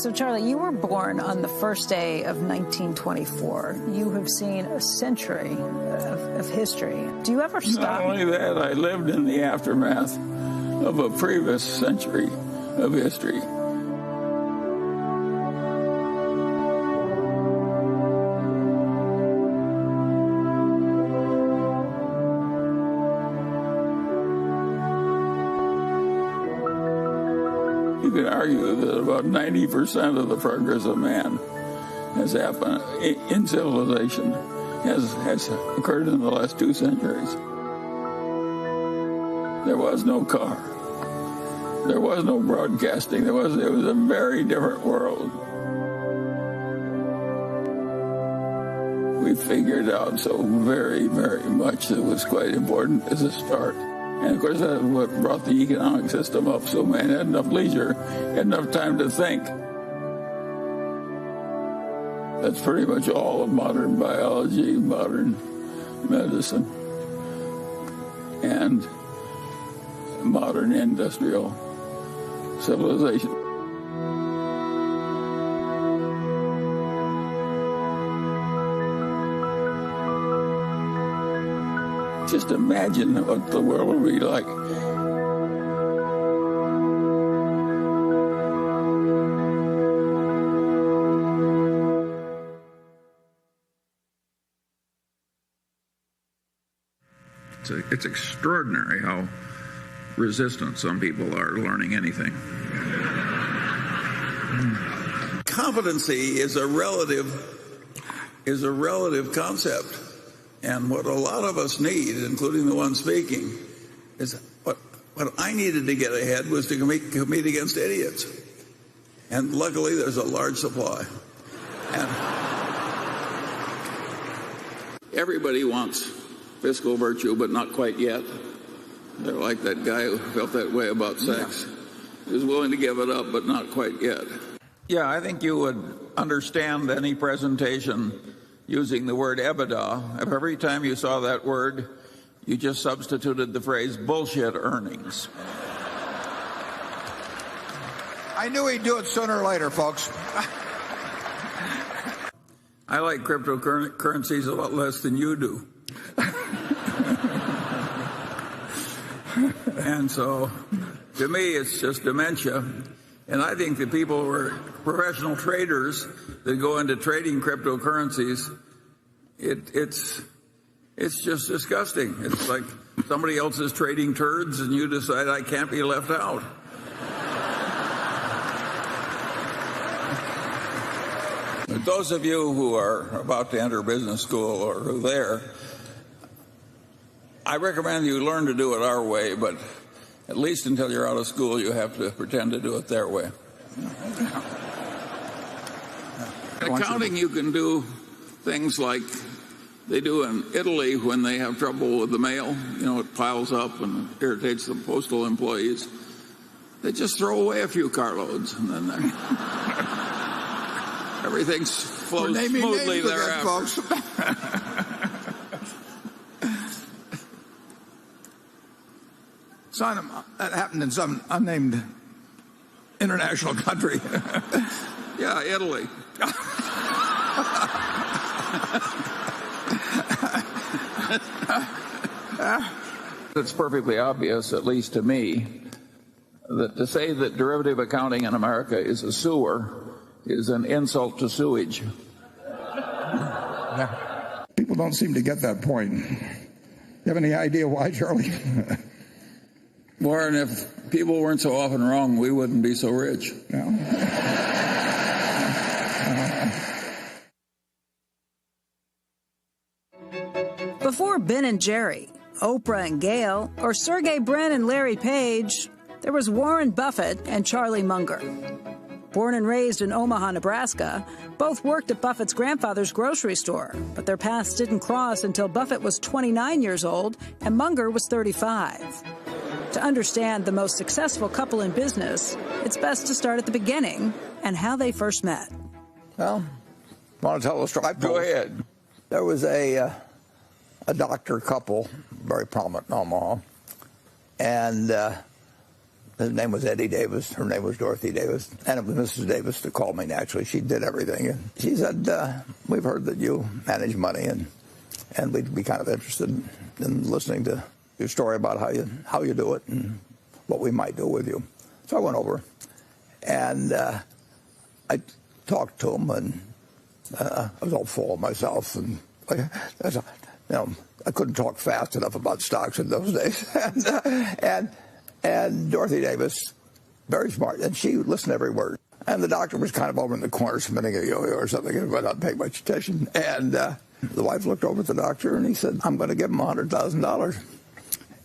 So, Charlie, you were born on the first day of 1924. You have seen a century of history. Do you ever stop? Not only that, I lived in the aftermath of a previous century of history. You could argue that about 90% of the progress of man has happened in civilization has occurred in the last 2 centuries. There was no car. There was no broadcasting. It was a very different world. We figured out so very, very much that was quite important as a start. And, of course, that's what brought the economic system up, so man had enough leisure, had enough time to think. That's pretty much all of modern biology, modern medicine, and modern industrial civilization. Just imagine what the world would be like. It's extraordinary how resistant some people are to learning anything. Competency is a relative concept. And what a lot of us need, including the one speaking, is what I needed to get ahead was to compete against idiots. And luckily, there's a large supply. And everybody wants fiscal virtue, but not quite yet. They're like that guy who felt that way about sex. He was willing to give it up, but not quite yet. Yeah, I think you would understand any presentation using the word EBITDA. If every time you saw that word, you just substituted the phrase bullshit earnings. I knew he'd do it sooner or later, folks. I like cryptocurrencies a lot less than you do. And so, to me, it's just dementia. And I think that people who are professional traders that go into trading cryptocurrencies, it's just disgusting. It's like somebody else is trading turds and you decide I can't be left out. But those of you who are about to enter business school or who are there, I recommend you learn to do it our way, but at least until you're out of school, you have to pretend to do it their way. In accounting, you can do things like they do in Italy when they have trouble with the mail. You know, it piles up and irritates the postal employees. They just throw away a few carloads, and then everything flows smoothly thereafter. That happened in some unnamed international country. Yeah, Italy. It's perfectly obvious, at least to me, that to say that derivative accounting in America is a sewer is an insult to sewage. People don't seem to get that point. You have any idea why, Charlie? Warren, if people weren't so often wrong, we wouldn't be so rich. No. Before Ben and Jerry, Oprah and Gail, or Sergey Brin and Larry Page, there was Warren Buffett and Charlie Munger. Born and raised in Omaha, Nebraska, both worked at Buffett's grandfather's grocery store, but their paths didn't cross until Buffett was 29 years old and Munger was 35. To understand the most successful couple in business, it's best to start at the beginning and how they first met. Well, want to tell a story? Go ahead. There was a doctor couple, very prominent in Omaha, and His name was Eddie Davis. Her name was Dorothy Davis. And it was Mrs. Davis that called me, naturally. She did everything. And she said, we've heard that you manage money, and we'd be kind of interested in listening to your story about how you do it and what we might do with you. So I went over, and I talked to him, and I was all full of myself. And I couldn't talk fast enough about stocks in those days. And Dorothy Davis, very smart, and she listened to every word. And the doctor was kind of over in the corner spinning a yo-yo or something, and I didn't pay much attention. And the wife looked over at the doctor, and he said, I'm going to give him $100,000.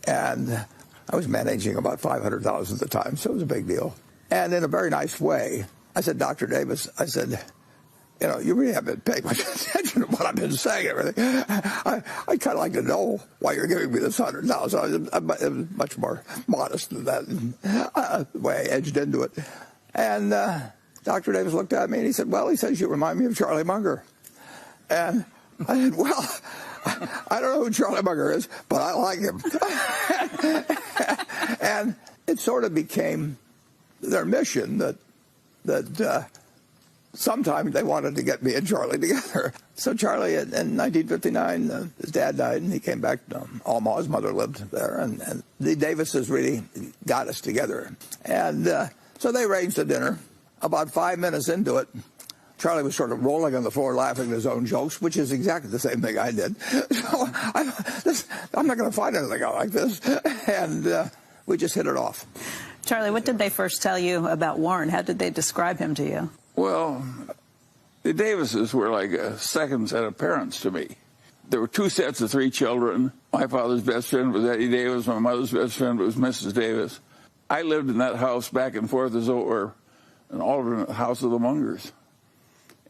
And I was managing about $500,000 at the time, so it was a big deal. And in a very nice way, I said, Dr. Davis, I said, you really haven't paid much attention to what I've been saying. Everything. I kind of like to know why you're giving me this $100,000. I was much more modest than that, the way I edged into it. And Dr. Davis looked at me and he said, well, he says you remind me of Charlie Munger. And I said, well, I don't know who Charlie Munger is, but I like him. And it sort of became their mission that sometime they wanted to get me and Charlie together. So Charlie, in 1959, his dad died, and he came back to Omaha. His mother lived there, and the Davises really got us together. And so they arranged a dinner. About 5 minutes into it, Charlie was sort of rolling on the floor laughing at his own jokes, which is exactly the same thing I did. So I'm not going to find anything out like this. And we just hit it off. Charlie, what did they first tell you about Warren? How did they describe him to you? Well, the Davises were like a second set of parents to me. There were two sets of three children. My father's best friend was Eddie Davis. My mother's best friend was Mrs. Davis. I lived in that house back and forth as though it were an alternate house of the Mungers.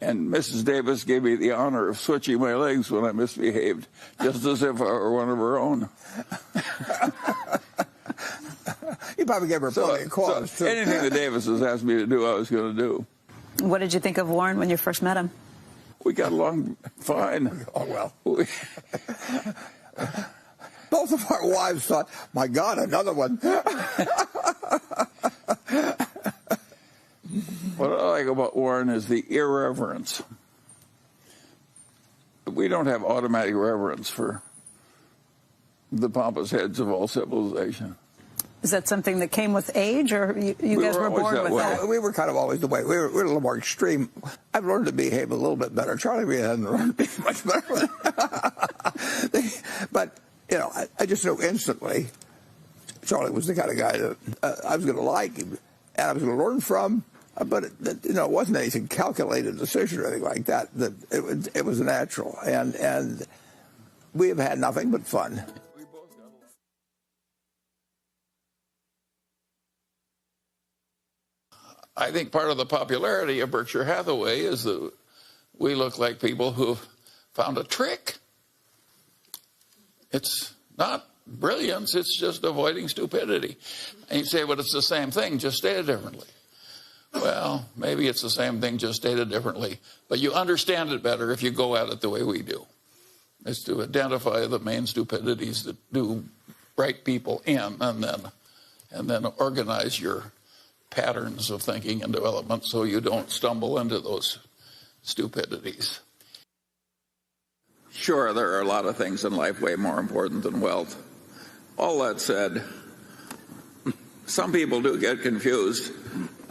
And Mrs. Davis gave me the honor of switching my legs when I misbehaved, just as if I were one of her own. You probably gave her plenty of cause. So anything the Davises asked me to do, I was going to do. What did you think of Warren when you first met him? We got along fine. Oh, well. Both of our wives thought, my God, another one. What I like about Warren is the irreverence. We don't have automatic reverence for the pompous heads of all civilization. Is that something that came with age, or you guys were born with that? We were kind of always the way. We were a little more extreme. I've learned to behave a little bit better. Charlie really hasn't learned to behave much better. But, I just knew instantly Charlie was the kind of guy that I was going to like him, and I was going to learn from. But, it wasn't anything calculated decision or anything like that. It was natural. And we have had nothing but fun. I think part of the popularity of Berkshire Hathaway is that we look like people who found a trick. It's not brilliance, it's just avoiding stupidity. And you say, well, it's the same thing, just stated differently. Well, maybe it's the same thing, just stated differently, but you understand it better if you go at it the way we do. It's to identify the main stupidities that do bright people in, and then organize your patterns of thinking and development so you don't stumble into those stupidities. Sure, there are a lot of things in life way more important than wealth. All that said, some people do get confused.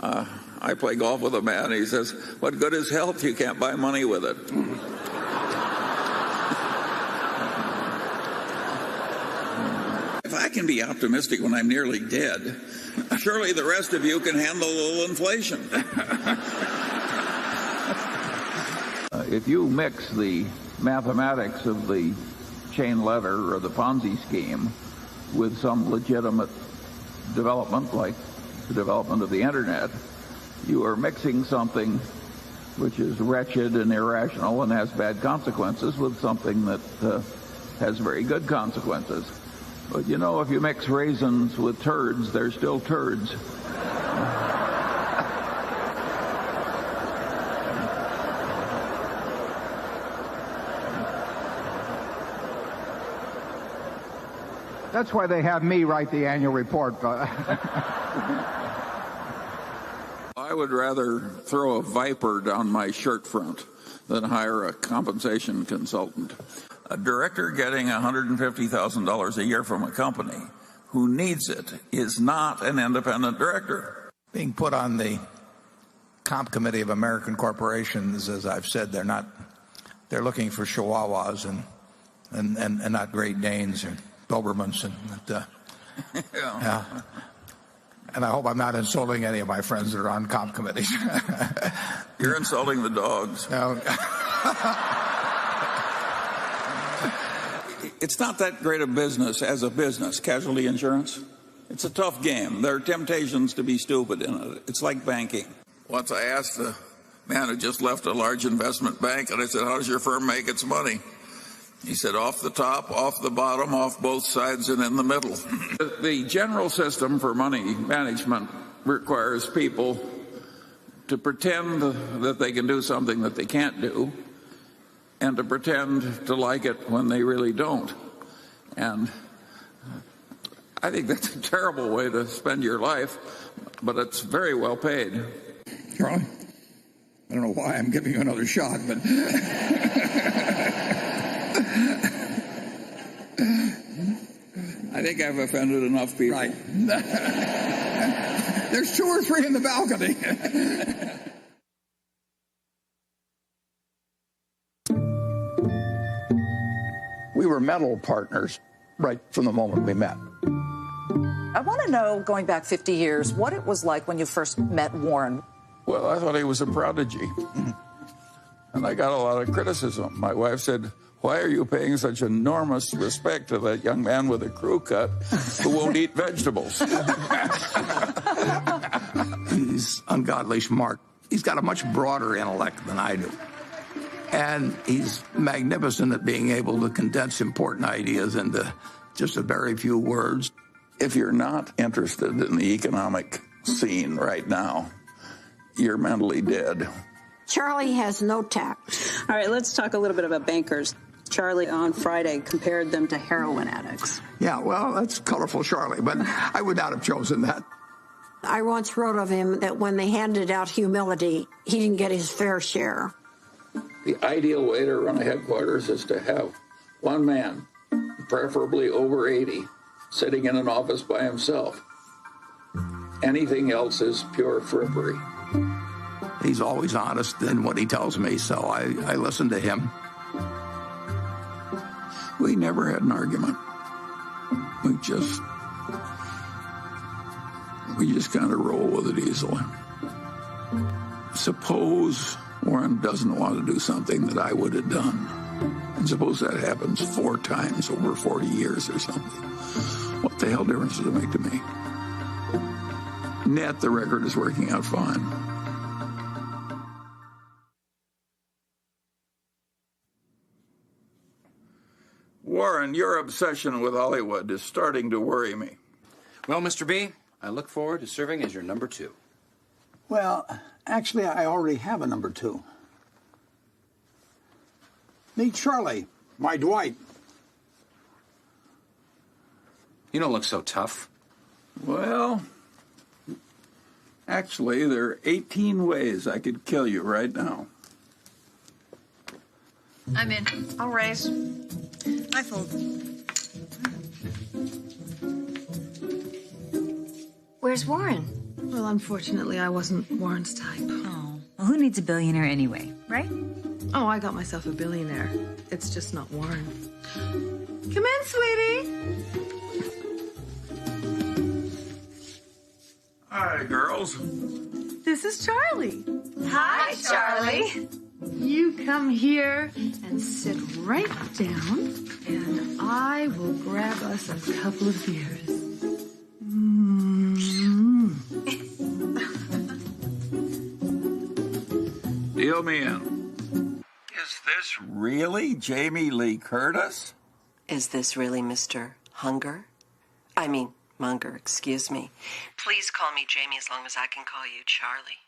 I play golf with a man, he says, what good is health? You can't buy money with it. If I can be optimistic when I'm nearly dead, surely the rest of you can handle a little inflation. If you mix the mathematics of the chain letter or the Ponzi scheme with some legitimate development, like the development of the Internet, you are mixing something which is wretched and irrational and has bad consequences with something that has very good consequences. But if you mix raisins with turds, they're still turds. That's why they have me write the annual report. I would rather throw a viper down my shirt front than hire a compensation consultant. A director getting $150,000 a year from a company who needs it is not an independent director. Being put on the comp committee of American corporations, as I've said, they're looking for Chihuahuas and not Great Danes or Dobermans. Yeah. And I hope I'm not insulting any of my friends that are on comp committees. You're insulting the dogs. No. It's not that great a business as a business, casualty insurance. It's a tough game. There are temptations to be stupid in it. It's like banking. Once I asked the man who just left a large investment bank, and I said, how does your firm make its money? He said, off the top, off the bottom, off both sides, and in the middle. The general system for money management requires people to pretend that they can do something that they can't do, and to pretend to like it when they really don't. And I think that's a terrible way to spend your life, but it's very well paid. Charlie, I don't know why I'm giving you another shot, but... I think I've offended enough people. Right. There's 2 or 3 in the balcony. We were mental partners right from the moment we met. I want to know, going back 50 years, what it was like when you first met Warren. Well, I thought he was a prodigy. And I got a lot of criticism. My wife said, why are you paying such enormous respect to that young man with a crew cut who won't eat vegetables? He's ungodly smart. He's got a much broader intellect than I do. And he's magnificent at being able to condense important ideas into just a very few words. If you're not interested in the economic scene right now, you're mentally dead. Charlie has no tact. All right, let's talk a little bit about bankers. Charlie on Friday compared them to heroin addicts. Yeah, well, that's colorful, Charlie, but I would not have chosen that. I once wrote of him that when they handed out humility, he didn't get his fair share. The ideal way to run a headquarters is to have one man, preferably over 80, sitting in an office by himself. Anything else is pure frippery. He's always honest in what he tells me, so I listen to him. We never had an argument. We just kind of roll with it easily. Suppose Warren doesn't want to do something that I would have done. And suppose that happens 4 times over 40 years or something. What the hell difference does it make to me? Net, the record is working out fine. Warren, your obsession with Hollywood is starting to worry me. Well, Mr. B, I look forward to serving as your number 2. Well, actually, I already have a number 2. Meet Charlie, my Dwight. You don't look so tough. Well, actually, there are 18 ways I could kill you right now. I'm in. I'll raise. I fold. Where's Warren? Well, unfortunately, I wasn't Warren's type. Oh, well, who needs a billionaire anyway, right? Oh, I got myself a billionaire. It's just not Warren. Come in, sweetie. Hi, girls. This is Charlie. Hi, Charlie. You come here and sit right down, and I will grab us a couple of beers. Deal me in. Is this really Jamie Lee Curtis? Is this really Mr. Munger, excuse me. Please call me Jamie as long as I can call you Charlie.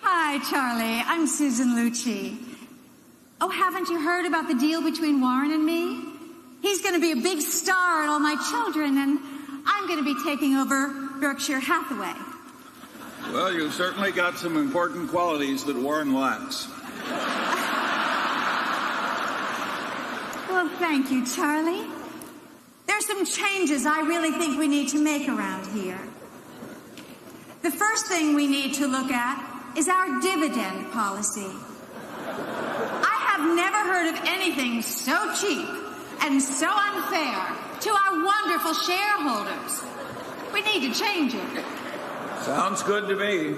Hi, Charlie. I'm Susan Lucci. Oh, haven't you heard about the deal between Warren and me? He's going to be a big star and all my children, and I'm going to be taking over Berkshire Hathaway. Well, you've certainly got some important qualities that Warren lacks. Well, thank you, Charlie. There's some changes I really think we need to make around here. The first thing we need to look at is our dividend policy. I have never heard of anything so cheap and so unfair to our wonderful shareholders. We need to change it. Sounds good to me.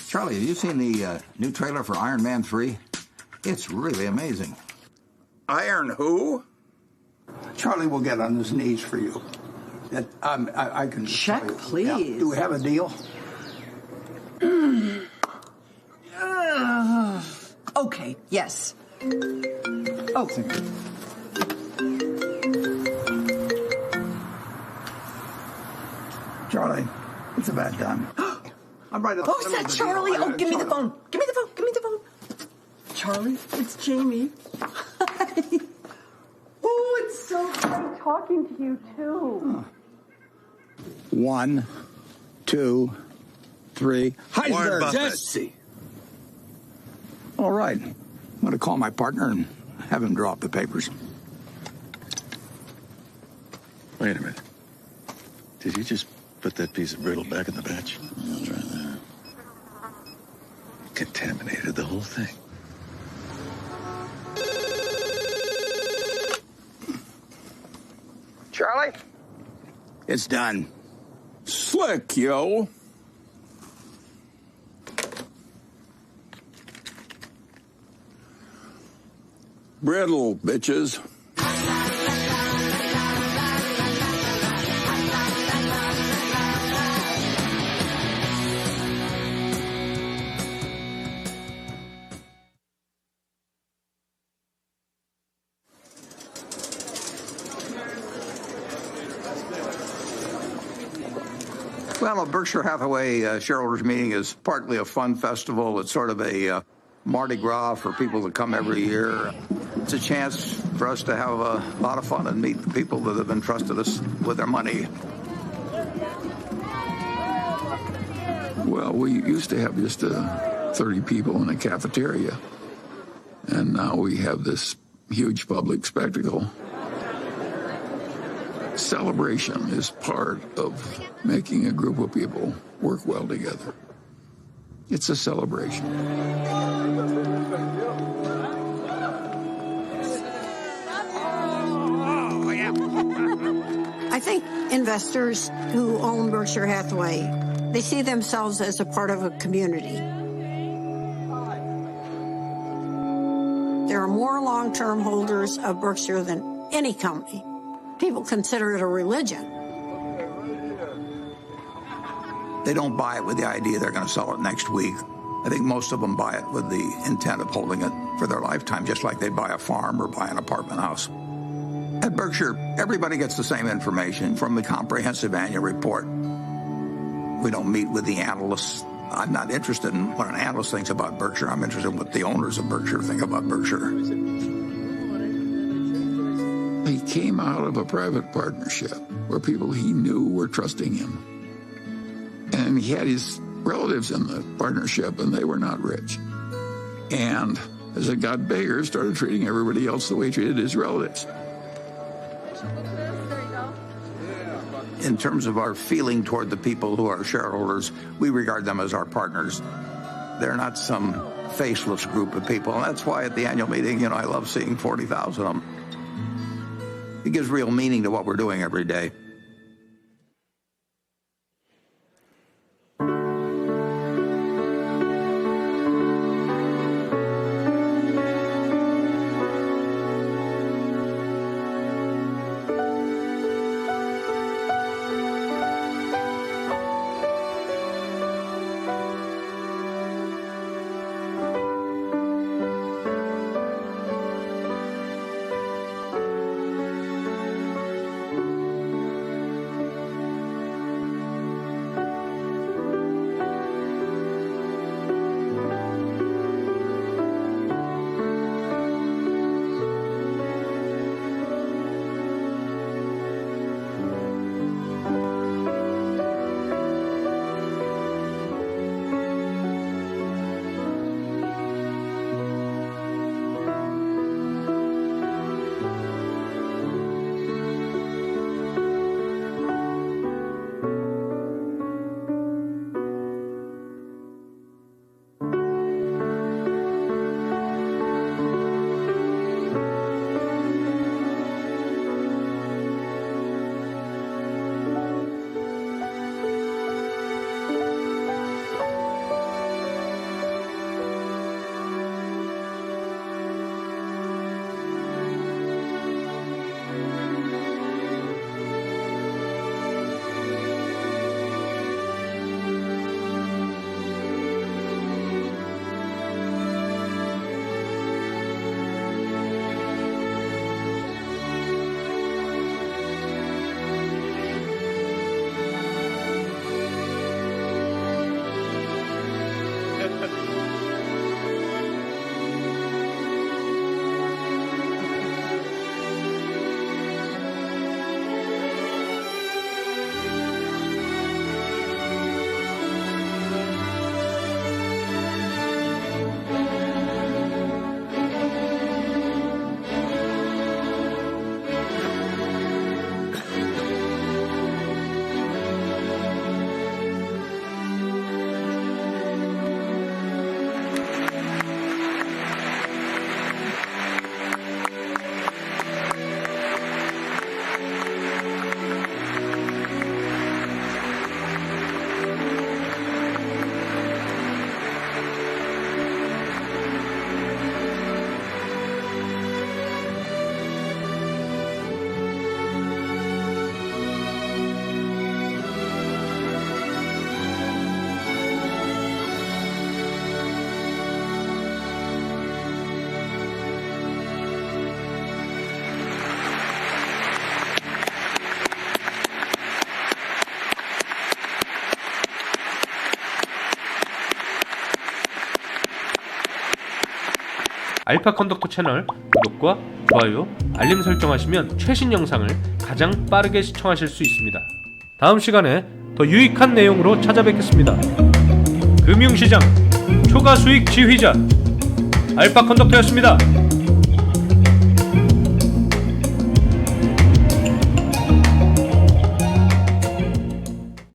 Charlie, have you seen the new trailer for Iron Man 3? It's really amazing. Iron who? Charlie will get on his knees for you. I can check, please. Yeah. Do we have a deal? Okay, yes. Oh, thank you. Charlie, it's about time. I'm right up. Oh, is that Charlie? Oh, give me the phone. Give me the phone. Give me the phone. Charlie, it's Jamie. Hi. Oh, it's so great talking to you, too. 1, 2, 3. Heisenberg. Jesse. All right. I'm going to call my partner and have him draw up the papers. Wait a minute. Did you just put that piece of brittle back in the batch? That's right there. Contaminated the whole thing. Charlie? It's done. Slick, yo. Brittle, bitches. Well, a Berkshire Hathaway shareholders meeting is partly a fun festival. It's sort of a Mardi Gras for people that come every year. It's a chance for us to have a lot of fun and meet the people that have entrusted us with their money. Well, we used to have just 30 people in a cafeteria, and now we have this huge public spectacle. Celebration is part of making a group of people work well together. It's a celebration. I think investors who own Berkshire Hathaway, they see themselves as a part of a community. There are more long-term holders of Berkshire than any company. People consider it a religion. They don't buy it with the idea they're going to sell it next week. I think most of them buy it with the intent of holding it for their lifetime, just like they buy a farm or buy an apartment house. At Berkshire, everybody gets the same information from the comprehensive annual report. We don't meet with the analysts. I'm not interested in what an analyst thinks about Berkshire. I'm interested in what the owners of Berkshire think about Berkshire. He came out of a private partnership where people he knew were trusting him. And he had his relatives in the partnership, and they were not rich. And as it got bigger, started treating everybody else the way he treated his relatives. In terms of our feeling toward the people who are shareholders, we regard them as our partners. They're not some faceless group of people. And that's why at the annual meeting, I love seeing 40,000 of them. It gives real meaning to what we're doing every day. 알파컨덕터 채널 구독과 좋아요, 알림 설정하시면 최신 영상을 가장 빠르게 시청하실 수 있습니다. 다음 시간에 더 유익한 내용으로 찾아뵙겠습니다. 금융시장 초과수익 지휘자 알파컨덕터였습니다.